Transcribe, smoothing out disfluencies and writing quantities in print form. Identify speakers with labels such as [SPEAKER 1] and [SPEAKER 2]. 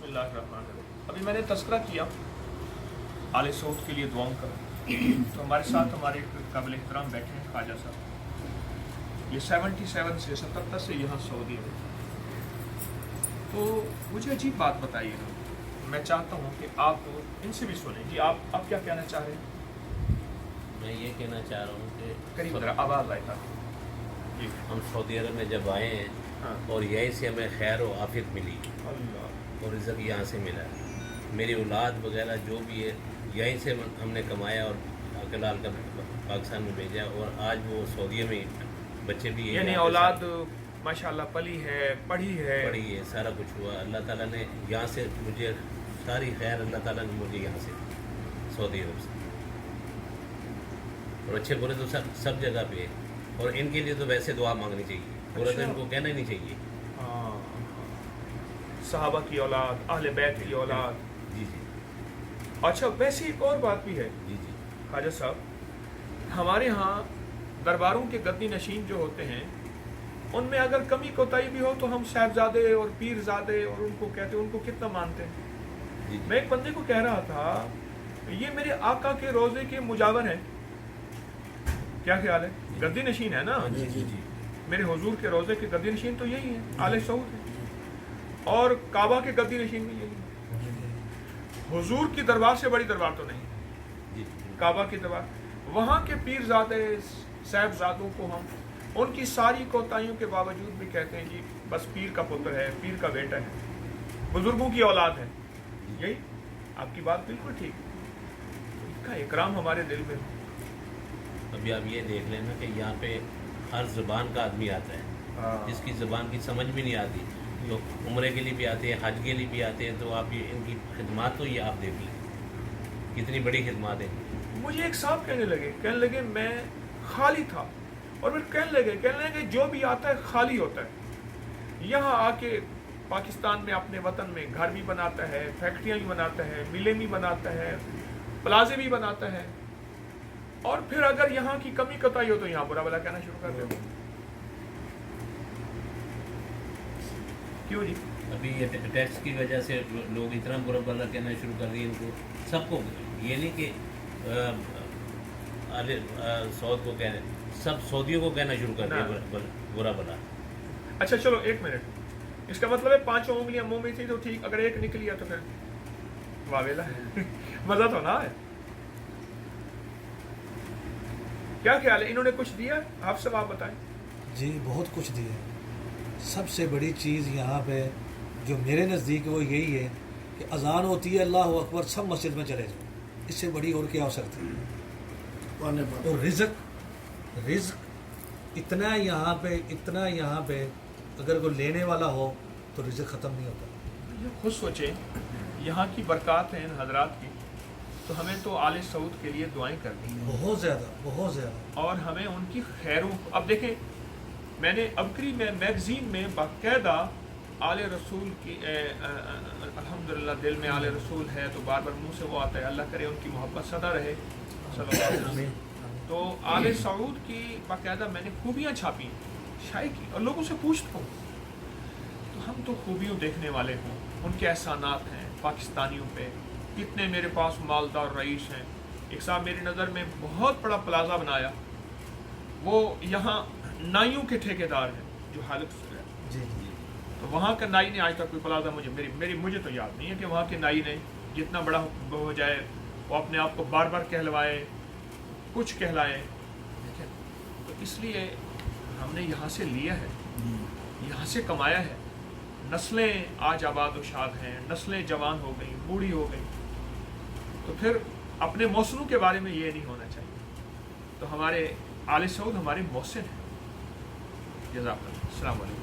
[SPEAKER 1] बिस्मिल्लाहिर्रहमानिर्रहीम। अभी मैंने तज़किरा किया आले सऊद के लिए दुआओं का, तो हमारे साथ हमारे काबिल एहतराम बैठे हैं ख्वाजा साहब। ये 77 से 77 से यहाँ सऊदी में। तो मुझे अजीब बात बताइएगा, मैं चाहता हूँ कि आप इनसे भी सुनें कि आप क्या कहना चाह रहे हैं।
[SPEAKER 2] मैं ये कहना चाह रहा हूँ कि
[SPEAKER 1] करीब ज़रा आवाज़ आएगा जी।
[SPEAKER 2] हम सऊदी अरब में जब आए हैं
[SPEAKER 1] हाँ।
[SPEAKER 2] और यहीं से हमें खैर व आफियत मिली
[SPEAKER 1] अल्लाह।
[SPEAKER 2] और रिज़्क़ यहाँ से मिला। मेरी औलाद वगैरह जो भी है यहीं से हमने कमाया और अकलाल का पाकिस्तान में भेजा, और आज वो सऊदी में बच्चे भी हैं,
[SPEAKER 1] यानी औलाद माशाल्लाह पली है, पढ़ी है,
[SPEAKER 2] सारा कुछ हुआ। अल्लाह ताला ने यहाँ से मुझे सारी खैर अल्लाह ताला ने मुझे यहाँ से सऊदी अरब से, और अच्छे बुरे तो सब जगह पे है। और इनके लिए तो वैसे दुआ मांगनी चाहिए, बुरा तो इनको कहना ही नहीं चाहिए।
[SPEAKER 1] सहाबा की औलाद, अहले बैत की औलाद।
[SPEAKER 2] जी जी।
[SPEAKER 1] अच्छा, वैसे एक और बात भी है
[SPEAKER 2] जी जी।
[SPEAKER 1] ख्वाजा साहब, हमारे यहाँ दरबारों के गद्दी नशीन जो होते हैं उनमें अगर कमी कोताही भी हो तो हम साहबजादे और पीरजादे और उनको कहते हैं, उनको कितना मानते हैं।
[SPEAKER 2] जी।
[SPEAKER 1] मैं एक बंदे को कह रहा था, ये मेरे आका के रोजे के मुजावर हैं, क्या ख्याल है? गद्दी नशीन है ना।
[SPEAKER 2] जी जी जी।
[SPEAKER 1] मेरे हुजूर के रोजे के गद्दी नशीन तो यही है, आले सऊद है, और काबा के गद्दी नशीन भी यही है। हुजूर की दरबार से बड़ी दरबार तो नहीं
[SPEAKER 2] जी।
[SPEAKER 1] काबा की दरबार। वहाँ के पीरजादे साहबजादों को हम उनकी सारी कोताहियों के बावजूद भी कहते हैं जी बस पीर का पुत्र है, पीर का बेटा है, बुजुर्गों की औलाद है। यही आपकी बात बिल्कुल ठीक है, इनका इकराम हमारे दिल में हो।
[SPEAKER 2] अभी आप ये देख लेना कि यहाँ पे हर ज़ुबान का आदमी आता है, जिसकी ज़ुबान की समझ भी नहीं आती, तो उम्रे के लिए भी आते हैं, हज के लिए भी आते हैं। तो आप ये इनकी खिदमत तो ये आप देख लें, कितनी बड़ी खिदमत है।
[SPEAKER 1] मुझे एक साहब कहने लगे मैं खाली था, और फिर कहने लगे जो भी आता है खाली होता है। यहाँ आके पाकिस्तान में अपने वतन में घर भी बनाता है, फैक्ट्रियाँ भी बनाता है, मिलें भी बनाता है, प्लाजे भी बनाता है, और फिर अगर यहाँ की कमी कताई हो तो यहाँ बुरा भला कहना शुरू कर देते। क्यों जी?
[SPEAKER 2] अभी ये टैक्स की वजह से लोग इतना बुरा भला कहना शुरू कर दिए इनको सबको। ये नहीं कि आले सऊद को कहने, सब सऊदियों को कहना शुरू कर दिया बुरा भला।
[SPEAKER 1] अच्छा चलो एक मिनट, इसका मतलब है 5 उंगलियां मुंह में थी तो ठीक, अगर एक निकली है तो फिर वावेला है। मजा तो ना है। क्या ख्याल है, इन्होंने कुछ दिया आप सब आप बताएं।
[SPEAKER 3] जी बहुत कुछ दिया। सबसे बड़ी चीज़ यहाँ पे जो मेरे नज़दीक वो यही है कि अजान होती है अल्लाह अकबर, सब मस्जिद में चले जाओ, इससे बड़ी और क्या हो सकती है। और रिज़्क़ इतना यहाँ पे अगर कोई लेने वाला हो तो रिज़्क़ ख़त्म नहीं होता।
[SPEAKER 1] खुद सोचें यहाँ की बरक़ात हैं इन हजरात की, तो हमें तो आले सऊद के लिए दुआएं करनी हैं
[SPEAKER 3] बहुत ज़्यादा,
[SPEAKER 1] और हमें उनकी खैरों। अब देखें, मैंने अबकरी में मैगज़ीन में बाकायदा आले रसूल की अल्हम्दुलिल्लाह दिल में आले रसूल है तो बार बार मुँह से वो आता है, अल्लाह करे उनकी मोहब्बत सदा रहे सल्लल्लाहु अलैहि वसल्लम। तो आले सऊद की बाकायदा मैंने खूबियाँ छापी, शाये की, और लोगों से पूछता हूँ तो हम तो खूबियों देखने वाले हों, उनके एहसानात हैं पाकिस्तानियों पे, कितने मेरे पास मालदार रईस हैं। एक साहब मेरी नज़र में बहुत बड़ा प्लाजा बनाया, वो यहाँ नाइयों के ठेकेदार हैं जो हालत से है।
[SPEAKER 3] जी
[SPEAKER 1] तो वहाँ का नाई ने आज तक कोई प्लाजा मुझे तो याद नहीं है कि वहाँ के नाई ने जितना बड़ा हो जाए वो अपने आप को बार बार कहलवाए, कुछ कहलाए। ठीक है, तो इसलिए हमने यहाँ से लिया है, यहाँ से कमाया है। नस्लें आज आबाद व शाद हैं, नस्लें जवान हो गई, बूढ़ी हो गई, तो फिर अपने मौसनों के बारे में ये नहीं होना चाहिए। तो हमारे आले सऊद हमारे मौसन हैं। जज़ाकल्लाह। अस्सलाम वालेकुम।